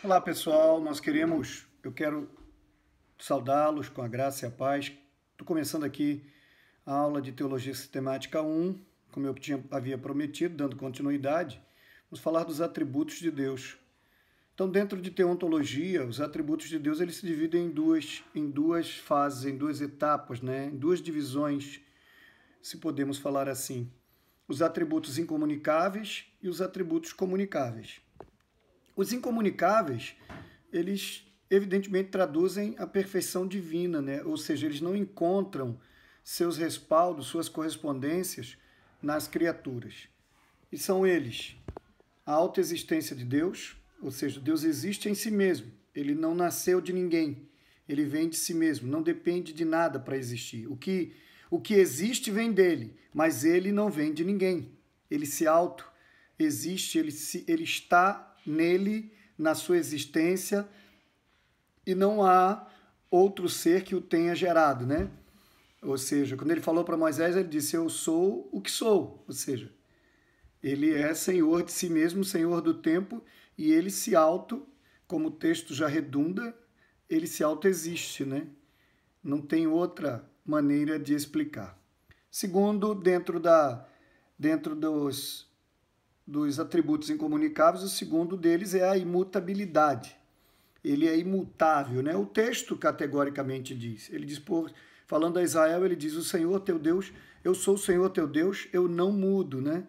Olá pessoal, eu quero saudá-los com a graça e a paz. Estou começando aqui a aula de Teologia Sistemática 1, como eu havia prometido, dando continuidade. Vamos falar dos atributos de Deus. Então, dentro de teontologia, os atributos de Deus eles se dividem em duas fases, em duas etapas, né? Em duas divisões, se podemos falar assim. Os atributos incomunicáveis e os atributos comunicáveis. Os incomunicáveis, eles evidentemente traduzem a perfeição divina, né? Ou seja, eles não encontram seus respaldos, suas correspondências nas criaturas. E são eles: a autoexistência de Deus, ou seja, Deus existe em si mesmo, ele não nasceu de ninguém, ele vem de si mesmo, não depende de nada para existir. O que existe vem dele, mas ele não vem de ninguém. Ele se auto-existe, ele está nele, na sua existência, e não há outro ser que o tenha gerado, né? Ou seja, quando ele falou para Moisés, ele disse: eu sou o que sou. Ou seja, ele é senhor de si mesmo, senhor do tempo, e ele se auto, como o texto já redunda, ele se auto-existe, né? Não tem outra maneira de explicar. Segundo, dentro dos atributos incomunicáveis, o segundo deles é a imutabilidade. Ele é imutável, né? O texto categoricamente diz. Ele diz, falando a Israel, ele diz: o Senhor teu Deus, eu sou o Senhor teu Deus, eu não mudo, né?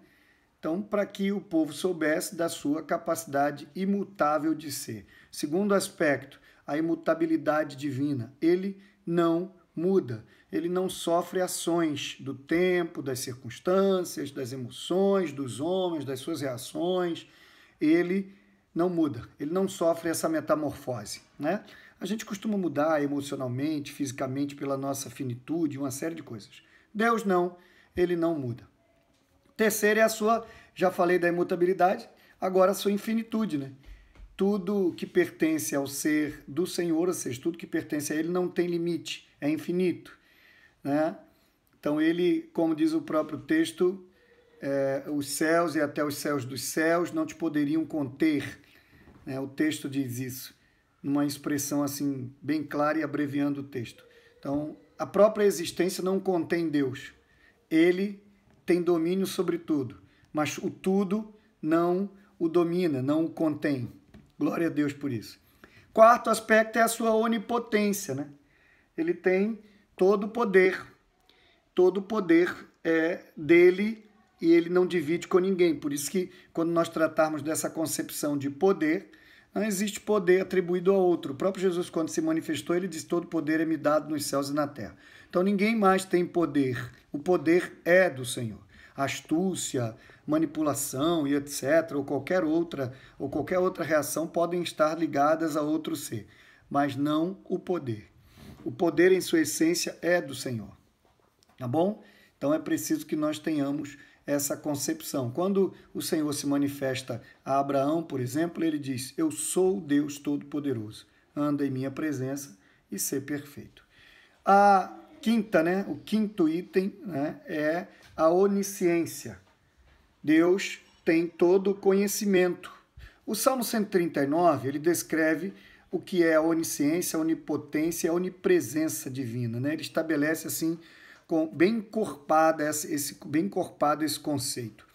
Então, para que o povo soubesse da sua capacidade imutável de ser. Segundo aspecto, a imutabilidade divina. Ele não muda. Ele não sofre ações do tempo, das circunstâncias, das emoções, dos homens, das suas reações. Ele não muda. Ele não sofre essa metamorfose, né? A gente costuma mudar emocionalmente, fisicamente, pela nossa finitude, uma série de coisas. Deus não, ele não muda. Terceira é a sua, já falei da imutabilidade, agora a sua infinitude, né? Tudo que pertence ao ser do Senhor, ou seja, tudo que pertence a ele não tem limite, é infinito, né? Então ele, como diz o próprio texto, os céus e até os céus dos céus não te poderiam conter, né? O texto diz isso, numa expressão assim bem clara e abreviando o texto. Então, a própria existência não contém Deus. Ele tem domínio sobre tudo, mas o tudo não o domina, não o contém. Glória a Deus por isso. Quarto aspecto é a sua onipotência, né? Ele tem todo o poder. Todo o poder é dele e ele não divide com ninguém. Por isso que, quando nós tratarmos dessa concepção de poder, não existe poder atribuído a outro. O próprio Jesus, quando se manifestou, ele disse: todo poder é me dado nos céus e na terra. Então, ninguém mais tem poder. O poder é do Senhor. Astúcia, manipulação e etc., ou qualquer outra reação podem estar ligadas a outro ser, mas não o poder. O poder, em sua essência, é do Senhor. Tá bom? Então, é preciso que nós tenhamos essa concepção. Quando o Senhor se manifesta a Abraão, por exemplo, ele diz: eu sou o Deus Todo-Poderoso, anda em minha presença e ser perfeito. A quinta, né, o quinto item, né, é a onisciência. Deus tem todo o conhecimento. O Salmo 139, ele descreve o que é a onisciência, a onipotência e a onipresença divina, né? Ele estabelece assim, bem encorpado esse conceito.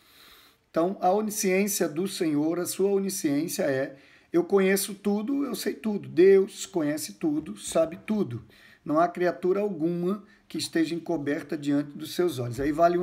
Então, a onisciência do Senhor, a sua onisciência é: eu conheço tudo, eu sei tudo. Deus conhece tudo, sabe tudo. Não há criatura alguma que esteja encoberta diante dos seus olhos. Aí vale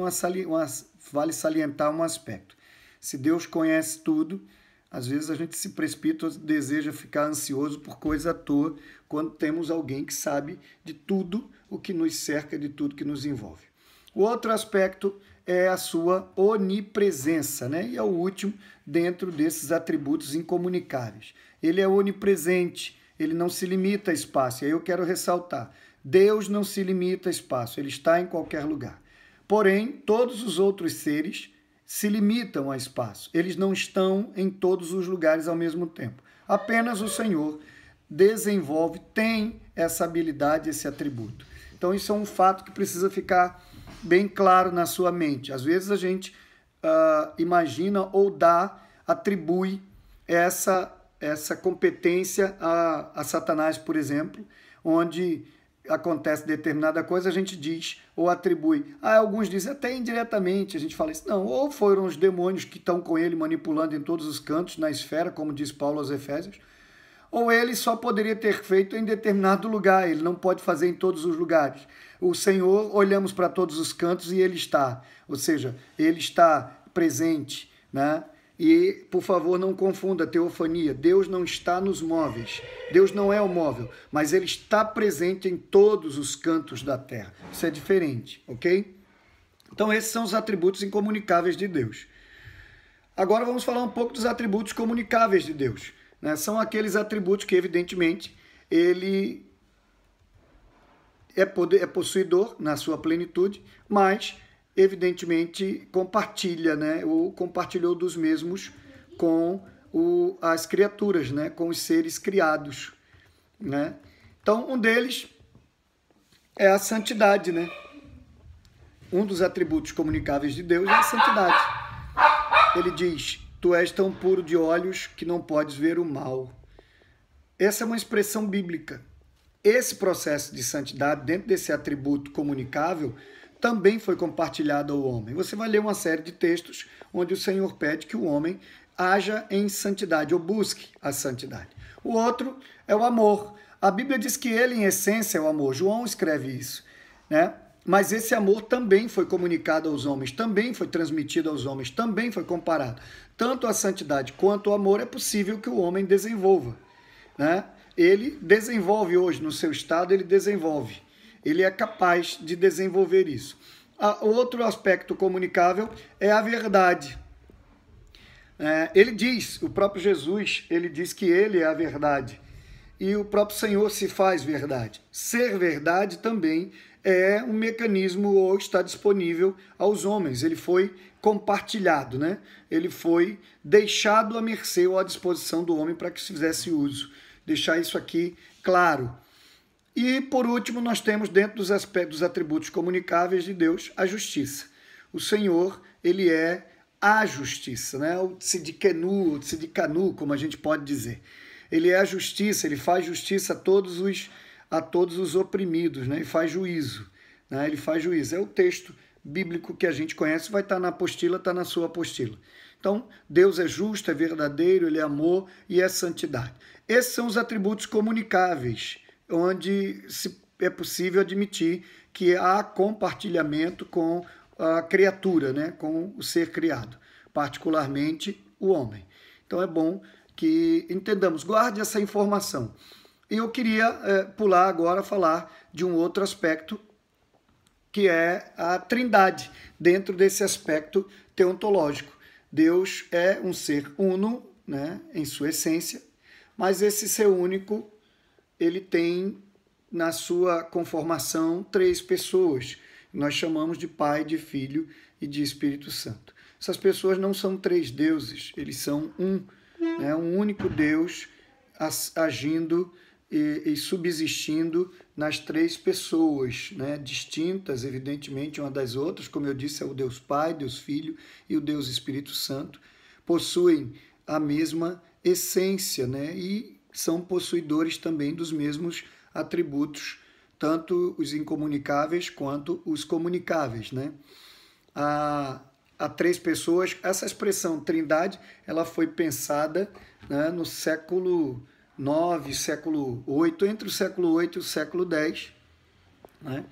salientar um aspecto. Se Deus conhece tudo, às vezes a gente se precipita, deseja ficar ansioso por coisa à toa, quando temos alguém que sabe de tudo o que nos cerca, de tudo que nos envolve. O outro aspecto é a sua onipresença, né? E é o último dentro desses atributos incomunicáveis. Ele é onipresente, ele não se limita a espaço. E aí eu quero ressaltar: Deus não se limita a espaço, ele está em qualquer lugar. Porém, todos os outros seres se limitam a espaço. Eles não estão em todos os lugares ao mesmo tempo. Apenas o Senhor tem essa habilidade, esse atributo. Então, isso é um fato que precisa ficar bem claro na sua mente. Às vezes a gente imagina ou atribui essa essa competência a Satanás, por exemplo, onde acontece determinada coisa, a gente diz ou atribui. Alguns dizem até indiretamente, a gente fala isso. Não, ou foram os demônios que estão com ele manipulando em todos os cantos, na esfera, como diz Paulo aos Efésios, ou ele só poderia ter feito em determinado lugar, ele não pode fazer em todos os lugares. O Senhor, olhamos para todos os cantos e ele está, ou seja, ele está presente, né? E, por favor, não confunda a teofania. Deus não está nos móveis. Deus não é o móvel, mas ele está presente em todos os cantos da terra. Isso é diferente, ok? Então, esses são os atributos incomunicáveis de Deus. Agora vamos falar um pouco dos atributos comunicáveis de Deus, né? São aqueles atributos que, evidentemente, ele é possuidor na sua plenitude, mas evidentemente compartilha, né? Ou compartilhou dos mesmos com as criaturas, né? Com os seres criados, né? Então, um deles é a santidade, né? Um dos atributos comunicáveis de Deus é a santidade. Ele diz: tu és tão puro de olhos que não podes ver o mal. Essa é uma expressão bíblica. Esse processo de santidade, dentro desse atributo comunicável, também foi compartilhado ao homem. Você vai ler uma série de textos onde o Senhor pede que o homem haja em santidade, ou busque a santidade. O outro é o amor. A Bíblia diz que ele, em essência, é o amor. João escreve isso, né? Mas esse amor também foi comunicado aos homens, também foi transmitido aos homens, também foi comparado. Tanto a santidade quanto o amor é possível que o homem desenvolva, né? Ele desenvolve hoje, no seu estado, ele desenvolve. Ele é capaz de desenvolver isso. Outro aspecto comunicável é a verdade. Ele diz, o próprio Jesus, ele diz que ele é a verdade. E o próprio Senhor se faz verdade. Ser verdade também é um mecanismo ou está disponível aos homens. Ele foi compartilhado, né? Ele foi deixado à mercê ou à disposição do homem para que se fizesse uso. Deixar isso aqui claro. E, por último, nós temos dentro dos aspectos, dos atributos comunicáveis de Deus, a justiça. O Senhor, ele é a justiça, né? O tzidkenu, como a gente pode dizer. Ele é a justiça, ele faz justiça a todos os oprimidos, né? Ele faz juízo, né? Ele faz juízo. É o texto bíblico que a gente conhece, vai estar na apostila, está na sua apostila. Então, Deus é justo, é verdadeiro, ele é amor e é santidade. Esses são os atributos comunicáveis, onde é possível admitir que há compartilhamento com a criatura, né? Com o ser criado, particularmente o homem. Então é bom que entendamos, guarde essa informação. E eu queria pular agora a falar de um outro aspecto, que é a trindade, dentro desse aspecto teontológico. Deus é um ser uno, né? Em sua essência, mas esse ser único, ele tem na sua conformação 3 pessoas. Nós chamamos de Pai, de Filho e de Espírito Santo. Essas pessoas não são 3 deuses, eles são né? Um único Deus agindo e subsistindo nas 3 pessoas, né? Distintas, evidentemente, uma das outras. Como eu disse, é o Deus Pai, Deus Filho e o Deus Espírito Santo. Possuem a mesma essência, né? E são possuidores também dos mesmos atributos, tanto os incomunicáveis quanto os comunicáveis, né? Há 3 pessoas. Essa expressão trindade, ela foi pensada, né, no século IX, século VIII, entre o século VIII e o século X, né?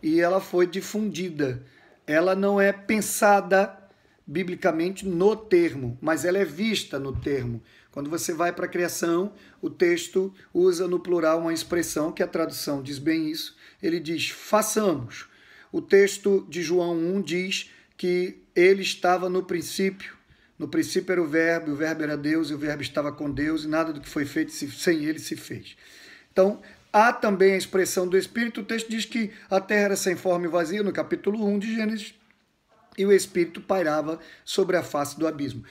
E ela foi difundida. Ela não é pensada biblicamente no termo, mas ela é vista no termo. Quando você vai para a criação, o texto usa no plural uma expressão que a tradução diz bem isso. Ele diz, façamos. O texto de João 1 diz que ele estava no princípio. No princípio era o verbo era Deus, e o verbo estava com Deus, e nada do que foi feito sem ele se fez. Então, há também a expressão do Espírito. O texto diz que a terra era sem forma e vazia, no capítulo 1 de Gênesis, e o Espírito pairava sobre a face do abismo.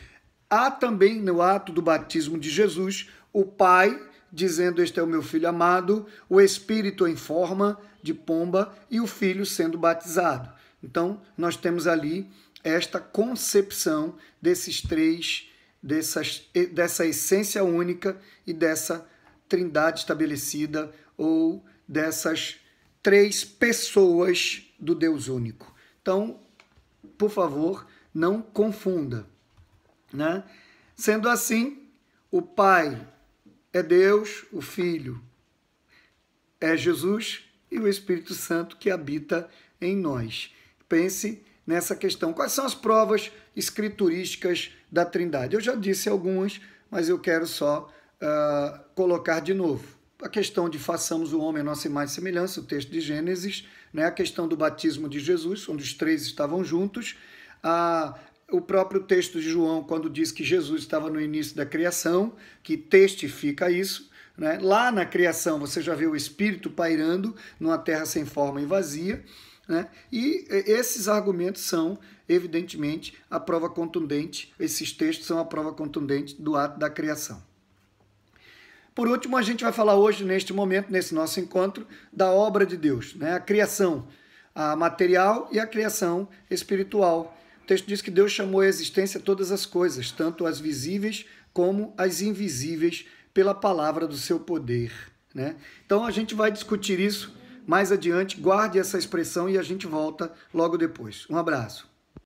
Há também, no ato do batismo de Jesus, o Pai dizendo, este é o meu Filho amado, o Espírito em forma de pomba e o Filho sendo batizado. Então, nós temos ali esta concepção desses 3 dessa essência única e dessa trindade estabelecida, ou dessas três pessoas do Deus único. Então, por favor, não confunda, né? Sendo assim, o Pai é Deus, o Filho é Jesus e o Espírito Santo que habita em nós. Pense nessa questão. Quais são as provas escriturísticas da Trindade? Eu já disse algumas, mas eu quero só colocar de novo. A questão de façamos o homem a nossa imagem e semelhança, o texto de Gênesis, né? A questão do batismo de Jesus, onde os três estavam juntos, o próprio texto de João, quando diz que Jesus estava no início da criação, que testifica isso, né? Lá na criação você já vê o Espírito pairando numa terra sem forma e vazia, né? E esses argumentos são, evidentemente, a prova contundente, esses textos são a prova contundente do ato da criação. Por último, a gente vai falar hoje, neste momento, nesse nosso encontro, da obra de Deus, né? A criação, a material e a criação espiritual. O texto diz que Deus chamou à existência todas as coisas, tanto as visíveis como as invisíveis, pela palavra do seu poder, né? Então a gente vai discutir isso mais adiante. Guarde essa expressão e a gente volta logo depois. Um abraço.